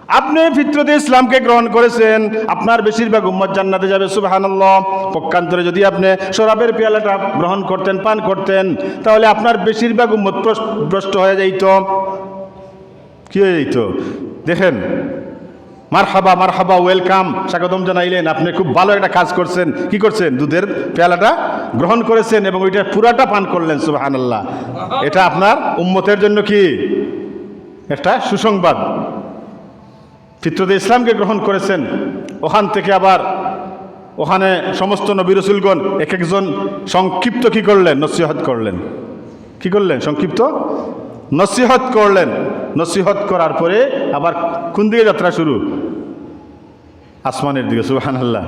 আপনি ফিতরতে ইসলামকে গ্রহণ করেছেন, আপনার বেশিরভাগ উম্মত জান্নাতে যাবে, সুবহানাল্লাহ। পক্ষান্তরে যদি আপনি শরাবের পেয়ালাটা গ্রহণ করতেন, পান করতেন, তাহলে আপনার বেশিরভাগ উম্মত ভ্রষ্ট হয়ে যাইত। কি হয়ে যাইত? দেখেন, মারহাবা মারহাবা, ওয়েলকাম, স্বাগতম জানাইলেন, আপনি খুব ভালো একটা কাজ করছেন। কি করছেন? দুধের পেয়ালাটা গ্রহণ করেছেন এবং ওইটা পুরাটা পান করলেন, সুবহানাল্লাহ। এটা আপনার উম্মতের জন্য কি একটা সুসংবাদ। ফিতরতে ইসলামকে গ্রহণ করেছেন, ওখান থেকে আবার ওখানে সমস্ত নবী রাসূলগণ এক একজন সংক্ষিপ্ত কি করলেন? নসিহত করলেন। কি করলেন? সংক্ষিপ্ত নসিহত করলেন। নসিহত করার পরে আবার কোন দিকে যাত্রা শুরু? আসমানের দিকে, সুবহানাল্লাহ।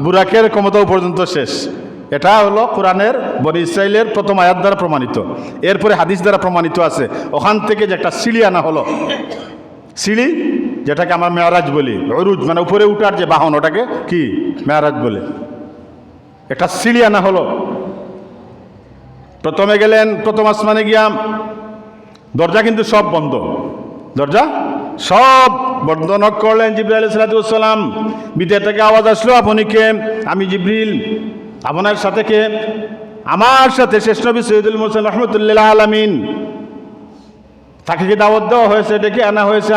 বুরাকের ক্ষমতাও পর্যন্ত শেষ। এটা হলো কোরআনের বনী ইসরাইলের প্রথম আয়াত দ্বারা প্রমাণিত। এরপরে হাদিস দ্বারা প্রমাণিত আছে। ওখান থেকে যে একটা সিঁড়ি আনা হলো, সিঁড়ি যেটাকে আমরা মেয়ারাজ বলি, উরুজ মানে উপরে উঠার যে বাহন, ওটাকে কি মেয়ারাজ বলে। একটা সিঁড়ি আনা হলো। প্রথমে গেলেন, প্রথম আসমানে গিয়া দরজা কিন্তু সব বন্ধ, দরজা সব বন্ধ। নক করলেন জিবরাইল আলাইহিস সালাম। ভিতর থেকে আওয়াজ আসলো, আপনি কে? আমি জিবরিল। আপনার সাথে কে? আমার সাথে শেষ নবী সৈয়দুল মুরসালিন রাহমাতুল্লিল আলামিন। তাকে কি দাওয়াত দেওয়া হয়েছে, ডেকে আনা হয়েছে?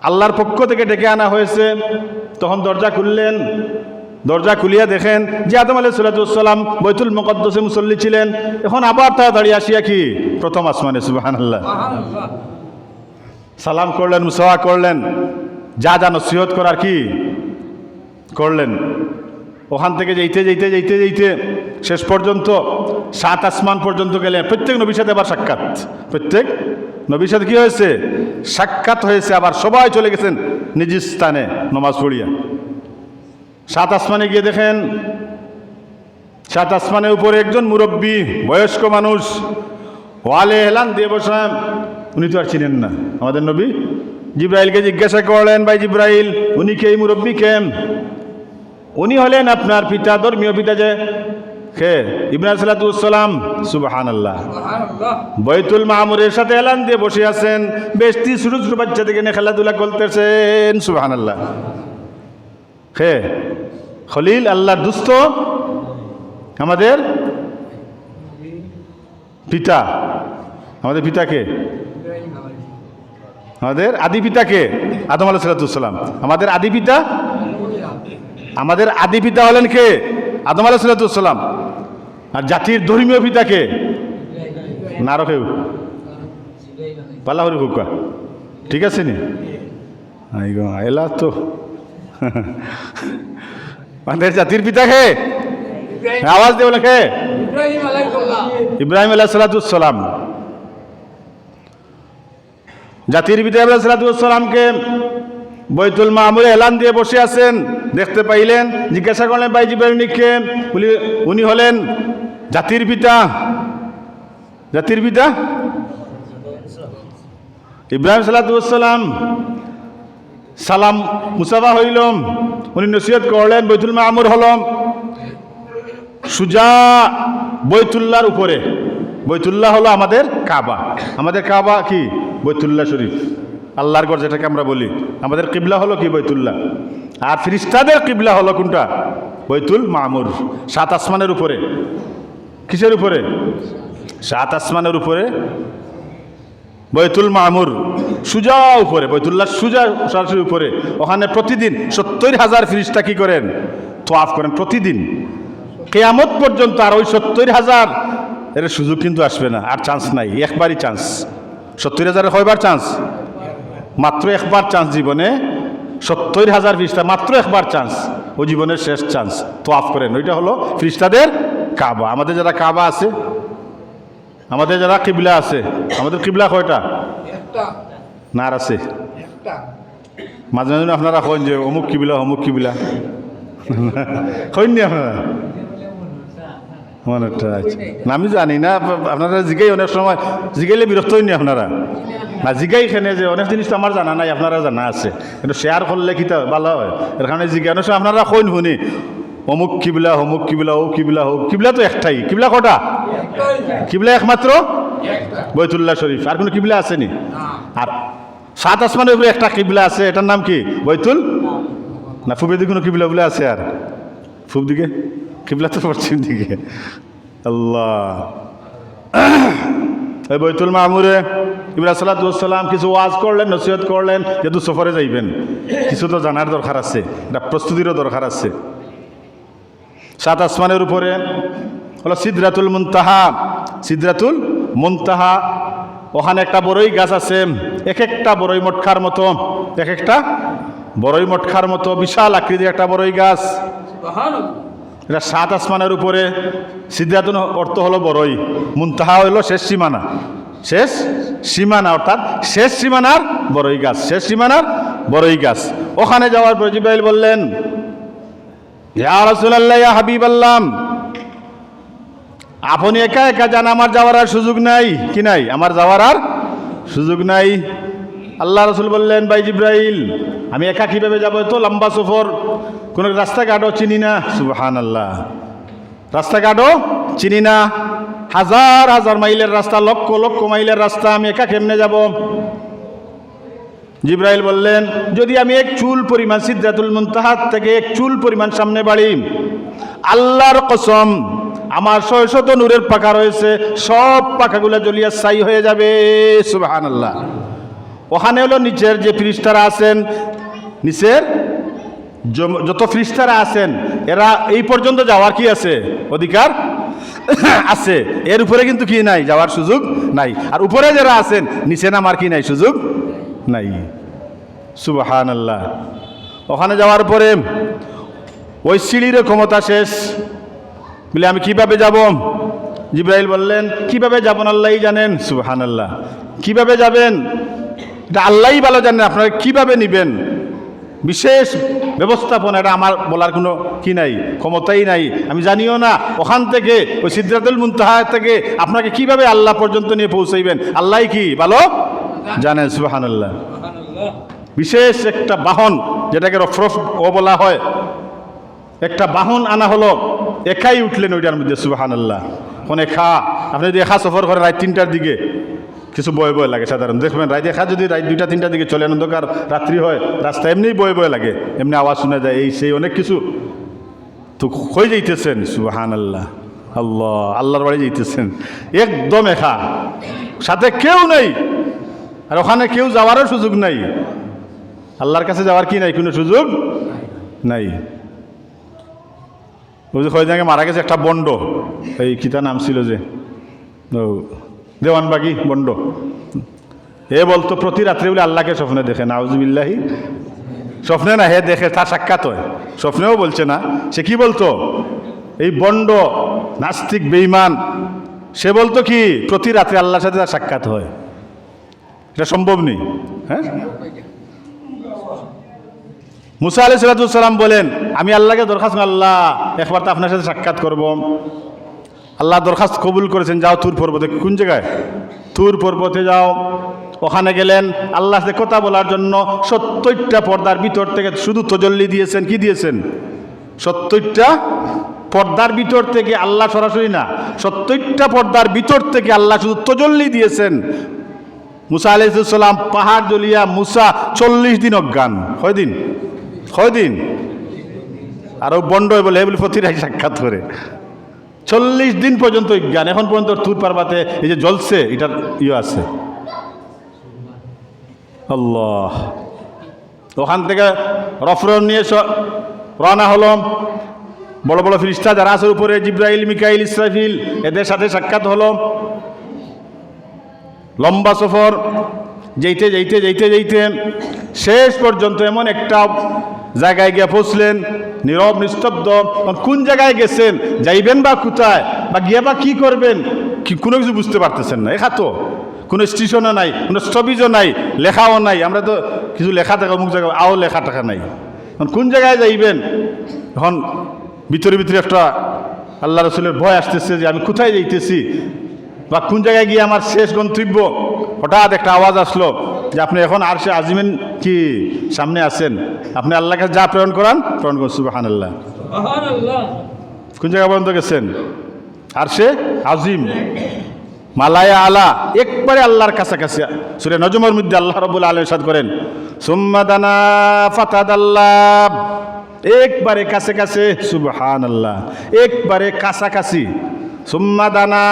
আল্লাহর পক্ষ থেকে ডেকে আনা হয়েছে। তখন দরজা খুললেন। দরজা খুলিয়া দেখেন যে আদম আলাইহিস সালাম বাইতুল মুকদ্দাসে মুসল্লি ছিলেন। এখন আবার তারা দাঁড়িয়ে আসিয়া কি প্রথম আসমানে, সুবহানাল্লাহ। সালাম করলেন, মুসাফা করলেন, যা যা নসিহত করার কি করলেন। ওখান থেকে যেতে যেতে যেতে যেতে শেষ পর্যন্ত 7 আসমান পর্যন্ত গেলেন। প্রত্যেক নবীর সাথে আবার সাক্ষাৎ, প্রত্যেক নবীর সাথে কি হয়েছে? সাক্ষাৎ হয়েছে। আবার সবাই চলে গেছেন নিজ স্থানে নামাজ পড়িয়া। 7 আসমানে গিয়ে দেখেন, 7 আসমানের উপরে একজন মুরব্বী বয়স্ক মানুষ ওয়ালে এলান দিয়ে বসেন। উনি তো আর চিনেন না আমাদের নবী। জিব্রাইলকে জিজ্ঞাসা করলেন, ভাই জিব্রাইল, উনি কে? মুরব্বী কে? উনি হলেন আপনার পিতা, ধর্মীয় পিতা যে কে? ইব্রাহিম আলাইহিস সালাম। সুবহানাল্লাহ। বাইতুল মামুরের সাথে এলান দিয়ে বসে আছেন। বেশটি ছোট ছোট বাচ্চা থেকে খেলাধুলা করতেছেন, সুবহানাল্লাহ। কে? খলিল, আল্লাহর দুস্থ, আমাদের পিতা। আমাদের পিতাকে, আমাদের আদি পিতাকে আদম আলাইহিস সালাম। আমাদের আদি পিতা, আমাদের আদি পিতা হলেন কে? আদম আলাইহিস সালাম। আর জাতির ধর্মীয় পিতাকে না রকেও পাল্লা হরি হুকা, ঠিক আছে নি? এলা তো আমাদের জাতির পিতা কে? আওয়াজ দেব লেখে ইব্রাহিম আলাইহিস সালাম। জাতির পিতা ইব্রাহিম আলাইহিস সালামকে বাইতুল মামুরে এলান দিয়ে বসে আছেন, দেখতে পাইলেন। জিজ্ঞাসা করলেন, ভাই জিব্রাইল কে? উনি হলেন জাতির পিতা। জাতির পিতা ইব্রাহিম আলাইহিস সালাম। সালাম মুসাফা হইল, উনি নসিহত করলেন। বাইতুল মামুর হল সুজা বাইতুল্লাহর উপরে। বাইতুল্লাহ হলো আমাদের কাবা। আমাদের কাবা কি? বাইতুল্লাহ শরীফ, আল্লাহর ঘর যেটাকে আমরা বলি। আমাদের কিবলা হলো কি? বাইতুল্লাহ। আর ফেরেশতাদের কিবলা হলো কোনটা? বাইতুল মামুর। 7 আসমানের উপরে। কিসের উপরে? 7 আসমানের উপরে বাইতুল মামুর, সুজা উপরে। বাইতুল্লাহ সুজা সরাসরি উপরে। ওখানে প্রতিদিন 70,000 ফেরেশতা কি করেন? তোয়াফ করেন প্রতিদিন, কিয়ামত পর্যন্ত। আর ওই 70,000 এর সুযোগ কিন্তু আসবে না, আর চান্স নাই, একবারই চান্স। 70,000 কয়বার চান্স? মাত্র একবার চান্স জীবনে। 70,000 ফেরেশতা, মাত্র একবার চান্স, ও জীবনের শেষ চান্স। তোয়াফ করেন, ওইটা হলো ফেরেশতাদের কাবা। আমাদের যারা কাবা আছে, আমাদের যারা কিবলা আছে, আমাদের কিবলা কয়টা? না আর আছে? মাঝে মাঝে আপনারা কইন যে অমুক কিবলা অমুক কিবলা, কইন নি আপনারা? আমি জানি না, আপনারা জিগাই অনেক সময়, জিগাইলে বিরক্ত হইনি আপনারা না? জিগাই খেনে যে অনেক জিনিস তো আমার জানা নাই, আপনারা জানা আছে, কিন্তু শেয়ার করলে কি ভালো হয়। এর কারণে জিগাই অনেক সময় আপনারা কইন শুনি অমুক কিবলা অমুক কিবলা, ও কিবলা হোক। কিবলা তো একটাই। কিবলা কটা? কিবলা একমাত্র বাইতুল্লাহ শরীফ। আর কোনো কিবলা আসেনি? আর সাত আসমানের উপরে একটা কিবলা আছে, এটার নাম কি? বাইতুল না পূবের দিকে কোনো কিবলা বলে আছে? আর পূব দিকে কিবলা তো পশ্চিম দিকে। আল্লাহ, এই বাইতুল মামুরে ইব্রাহিম সাল্লাল্লাহু কিছু ওয়াজ করলেন, নসিহত করলেন, যেহেতু সফরে যাইবেন কিছু তো জানার দরকার আছে, এটা প্রস্তুতিরও দরকার আছে। সাত আসমানের উপরে হলো সিদরাতুল মুনতাহা। সিদরাতুল মুনতাহা, ওখানে একটা বড়ই গাছ আছে, এক একটা বড়ই মটকার মতো, এক একটা বড়ই মটকার মতো বিশাল আকৃতির একটা বড়ই গাছ। এটা সাত আসমানের উপরে। সিদরাতুল অর্থ হলো বড়ই, মুনতাহা হলো শেষ সীমানা। শেষ সীমানা অর্থাৎ শেষ সীমানার বড়ই গাছ, শেষ সীমানার বড়ই গাছ। ওখানে যাওয়ার পর জিবরাইল বললেন, ইয়া রাসূলুল্লাহ, ইয়া হাবিবাল্লাহ, আপনি একা একা যান, আমার যাওয়ার আর সুযোগ নাই। কি নাই? আমার যাওয়ার আর সুযোগ নাই। আল্লাহ রাসূল বললেন, ভাই জিবরাইল, আমি একা কীভাবে যাবো? তো লম্বা সফর, কোনো রাস্তাঘাটও চিনি না। সুবহানাল্লাহ, রাস্তাঘাটও চিনি না, হাজার হাজার মাইলের রাস্তা, লক্ষ লক্ষ মাইলের রাস্তা, আমি একা কেমনে যাব? জিবরাইল বললেন, যদি আমি এক চুল পরিমাণ সিদরাতুল মুনতাহা থেকে এক চুল পরিমাণ সামনে বাড়ি, আল্লাহর কসম, আমার ৬০০ নূরের পাখা রয়েছে, সব পাখাগুলো জ্বলিয়া ছাই হয়ে যাবে। সুবহানাল্লাহ। ওখানে হলো নিচের যে ফেরেশতারা আছেন, নিচের যত ফেরেশতারা আছেন, এরা এই পর্যন্ত যাওয়ার কি আছে? অধিকার আছে। এর উপরে কিন্তু কি নাই? যাওয়ার সুযোগ নাই। আর উপরে যারা আছেন, নিচে নামার কি নাই? সুযোগ নাই। সুবহানাল্লাহ। ওখানে যাওয়ার পরে ওই সিঁড়ির ক্ষমতা শেষ। বলে আমি কিভাবে যাব? জিবরাইল বললেন, কিভাবে যাবেন আল্লাহই জানেন। সুবহানাল্লাহ। কিভাবে যাবেন এটা আল্লাহই ভালো জানেন, আপনারা কিভাবে নেবেন, বিশেষ ব্যবস্থাপনা, এটা আমার বলার কোনো কি নাই, ক্ষমতাই নাই, আমি জানিও না। ওখান থেকে ওই সিদরাতুল মুনতাহা থেকে আপনাকে কিভাবে আল্লাহ পর্যন্ত নিয়ে পৌঁছাইবেন, আল্লাহই কি ভালো জানেন। সুবহানাল্লাহ। বিশেষ একটা বাহন, যেটাকে রফরফ ও বলা হয়, একটা বাহন আনা হলো, একাই উঠলেন ওইটার মধ্যে। সুবহানাল্লাহ। কোন একা, আপনি যদি একা সফর করেন রাত 3টার দিকে, কিছু বয়ে বয়ে লাগে সাধারণ, দেখবেন রাত একা যদি রাত 2টা 3টার দিকে চলে, অন্ধকার রাত্রি হয়, রাস্তা এমনি বয়ে বয়ে লাগে, এমনি আওয়াজ শোনা যায়, এই সেই অনেক কিছু। তো কই যাইতেছেন? সুবহানাল্লাহ। আল্লাহ, আল্লাহর বাড়ি যাইতেছেন, একদম একা, সাথে কেউ নেই, আর ওখানে কেউ যাওয়ারও সুযোগ নাই। আল্লাহর কাছে যাওয়ার কি নাই? কোনো সুযোগ নাই। ওই যে কয়েকদিন আগে মারা গেছে একটা বন্ড, এই কিতা নাম ছিল যে, দেওয়ানবাগি বন্ড, এ বলতো প্রতি রাত্রে বলে আল্লাহকে স্বপ্নে দেখে। নাউজুবিল্লাহি। স্বপ্নে না, হে দেখে, তার সাক্ষাৎ হয়, স্বপ্নেও বলছে না। সে কি বলতো? এই বন্ড নাস্তিক বেঈমান, সে বলতো কি প্রতি রাত্রে আল্লাহর সাথে তার সাক্ষাৎ হয়। এটা সম্ভব নেই। হ্যাঁ, মুসা আলাইহিস সালাম বলেন, আমি আল্লাহকে দরখাস্ত, আল্লাহ একবার তো আপনার সাথে সাক্ষাৎ করব। আল্লাহ দরখাস্ত কবুল করেছেন, যাও তুর পর্বতে। কোন জায়গায়? তুর পর্বতে যাও। ওখানে গেলেন, আল্লাহ সাথে কথা বলার জন্য 70টা পর্দার ভিতর থেকে শুধু তজল্লি দিয়েছেন। কি দিয়েছেন? 70টা পর্দার ভিতর থেকে আল্লাহ সরাসরি না, 70টা পর্দার ভিতর থেকে আল্লাহ শুধু তজল্লি দিয়েছেন। মুসা আলাইহিস সালাম পাহাড় জ্বলিয়া, মুসা 40 দিন অজ্ঞান। কয়দিন? কয়দিন? আর ও বন্ড বলে বলে প্রতিরাই সাক্ষাৎ করে 40 দিন পর্যন্ত অজ্ঞান। এখন পর্যন্ত তুর পার্বতে এই যে জ্বলছে, এটার ইয়ে আছে। আল্লাহ। ওখান থেকে রফরন নিয়ে রওনা হলো। বড় বড় ফেরেশতা যারা আছে উপরে, জিবরাইল, মিকাইল, ইসরাফিল, এদের সাথে সাক্ষাৎ হলো। লম্বা সফর, যেতে যেতে যেতে যেতে শেষ পর্যন্ত এমন একটা জায়গায় গিয়ে পৌঁছলেন, নীরব নিস্তব্ধ। কোন জায়গায় গেছেন, যাইবেন বা কোথায়, বা গিয়ে বা কী করবেন, কোনো কিছু বুঝতে পারতেছেন না। এখা তো কোনো স্টেশনও নাই, কোনো স্টপেজও নাই, লেখাও নাই। আমরা তো কিছু লেখা থাকে অমুক জায়গায়, আও লেখা টাকা নাই। কোন জায়গায় যাইবেন? এখন ভিতরে ভিতরে একটা আল্লাহ রসুলের ভয় আসতেছে যে আমি কোথায় যাইতেছি, বা কোন জায়গায় গিয়ে আমার শেষ গন্তব্য। হঠাৎ একটা আওয়াজ আসলো যে আপনি এখন আরশে আজিমের কি সামনে আছেন, আপনি আল্লাহর কাছে যা প্রেরণ করান প্রেরণ করুন। সুবহানাল্লাহ। কোন জায়গা পর্যন্ত গেছেন? আরশে আজিম। মালায়া আলা, একবারে আল্লাহর কাছাকাছি। সূরা নজমের মধ্যে আল্লাহ রাব্বুল আলামিন ইরশাদ করেন, সুম্মা দানা ফাতাদাল্লাহ, একবারে কাছে কাছে, সুবহানাল্লাহ, একবারে কাছাকাছি। সুম্মা দানা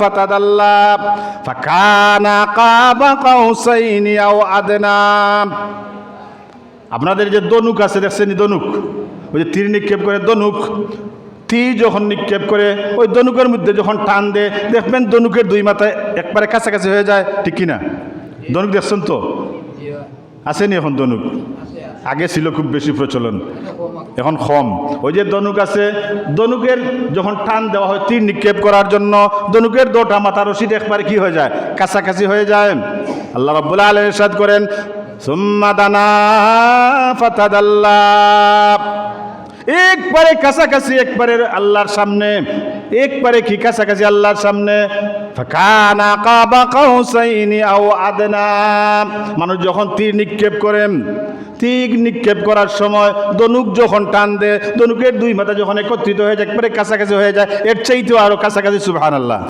ফাতাদাল্লাহ ফাকানা কাবা কাউসাইনি আও আদনা। আপনাদের যে দনুক আছে দেখছেন, দনুক, ওই যে তীর নিক্ষেপ করে দনুক, তীর যখন নিক্ষেপ করে ওই দনুকের মধ্যে যখন টান দেয় দেখবেন দনুকের দুই মাথায় একবারে কাছাকাছি হয়ে যায়, ঠিক কিনা? দনুক দেখছেন তো? আসেনি এখন দনুক? আগে ছিল খুব বেশি প্রচলন, এখন কম। ওই যে দনুক আছে, দনুকের যখন টান দেওয়া হয় তীর নিক্ষেপ করার জন্য, দনুকের দুটা মাথা রশিদ একবারে কি হয়ে যায়? কাছাকাছি হয়ে যায়। আল্লাহ রাব্বুল আলামিন ইরশাদ করেন, সুম্মা দানা ফাতাদাল্লাহ, একবারে কাছাকাছি, একবারে আল্লাহর সামনে, একবারে কি কাছাকাছি আল্লাহর সামনে। ফাকানা কাবা কাউসাইনি আও আদনা, মানুষ যখন তীর নিক্ষেপ করেন, তীর নিক্ষেপ করার সময় দনুক যখন টান দেয়, দনুকের দুই মাথা যখন একত্রিত হয়ে যায়, একবারে কাছাকাছি হয়ে যায়, এর চাইতেও আরো কাছাকাছি, সুবহানাল্লাহ।